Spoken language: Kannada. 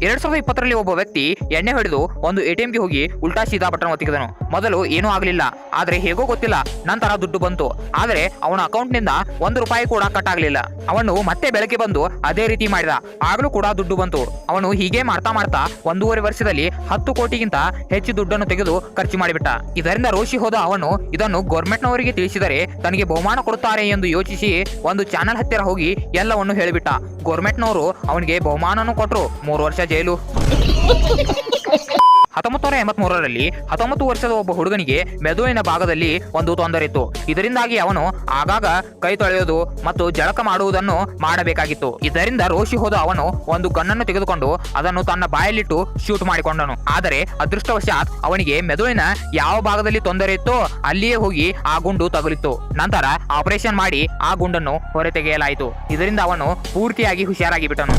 2020ರಲ್ಲಿ ಒಬ್ಬ ವ್ಯಕ್ತಿ ಎಣ್ಣೆ ಹೊಡೆದು ಒಂದು ಎಟಿಎಂಗೆ ಹೋಗಿ ಉಲ್ಟಾ ಸೀದಾ ಬಟನ್ ಒತ್ತಿದನು. ಮೊದಲು ಏನೂ ಆಗಲಿಲ್ಲ, ಆದ್ರೆ ಹೇಗೋ ಗೊತ್ತಿಲ್ಲ ನಂತರ ದುಡ್ಡು ಬಂತು. ಆದರೆ ಅವನ ಅಕೌಂಟ್ನಿಂದ ₹1 ಕೂಡ ಕಟ್ ಆಗಲಿಲ್ಲ. ಅವನು ಮತ್ತೆ ಬೆಳಗ್ಗೆ ಬಂದು ಅದೇ ರೀತಿ ಮಾಡಿದ, ಆಗಲೂ ಕೂಡ ದುಡ್ಡು ಬಂತು. ಅವನು ಹೀಗೆ ಮಾಡ್ತಾ ಮಾಡ್ತಾ 1.5 ವರ್ಷದಲ್ಲಿ 10 ಕೋಟಿಗಿಂತ ಹೆಚ್ಚು ದುಡ್ಡನ್ನು ತೆಗೆದು ಖರ್ಚು ಮಾಡಿಬಿಟ್ಟ. ಇದರಿಂದ ರೋಷಿ ಹೋದ ಅವನು ಇದನ್ನು ಗೌರ್ಮೆಂಟ್ನವರಿಗೆ ತಿಳಿಸಿದರೆ ತನಗೆ ಬಹುಮಾನ ಕೊಡುತ್ತಾರೆ ಎಂದು ಯೋಚಿಸಿ ಒಂದು ಚಾನೆಲ್ ಹತ್ತಿರ ಹೋಗಿ ಎಲ್ಲವನ್ನು ಹೇಳಿಬಿಟ್ಟ. ಗೌರ್ಮೆಂಟ್ನವರು ಅವನಿಗೆ ಬಹುಮಾನನೂ ಕೊಟ್ಟರು, 3 ವರ್ಷ ಜೈಲು. 1983ರಲ್ಲಿ 19 ವರ್ಷದ ಒಬ್ಬ ಹುಡುಗನಿಗೆ ಮೆದುಳಿನ ಭಾಗದಲ್ಲಿ ಒಂದು ತೊಂದರೆ ಇತ್ತು. ಇದರಿಂದಾಗಿ ಅವನು ಆಗಾಗ ಕೈ ತೊಳೆಯೋದು ಮತ್ತು ಜಳಕ ಮಾಡುವುದನ್ನು ಮಾಡಬೇಕಾಗಿತ್ತು. ಇದರಿಂದ ರೋಷಿ ಹೋದ ಅವನು ಒಂದು ಗನ್ನನ್ನು ತೆಗೆದುಕೊಂಡು ಅದನ್ನು ತನ್ನ ಬಾಯಲ್ಲಿಟ್ಟು ಶೂಟ್ ಮಾಡಿಕೊಂಡನು. ಆದರೆ ಅದೃಷ್ಟವಶಾತ್ ಅವನಿಗೆ ಮೆದುಳಿನ ಯಾವ ಭಾಗದಲ್ಲಿ ತೊಂದರೆ ಇತ್ತೋ ಅಲ್ಲಿಯೇ ಹೋಗಿ ಆ ಗುಂಡು ತಗುಲಿತ್ತು. ನಂತರ ಆಪರೇಷನ್ ಮಾಡಿ ಆ ಗುಂಡನ್ನು ಹೊರತೆಗೆಯಲಾಯಿತು. ಇದರಿಂದ ಅವನು ಪೂರ್ತಿಯಾಗಿ ಹುಷಾರಾಗಿ ಬಿಟ್ಟನು.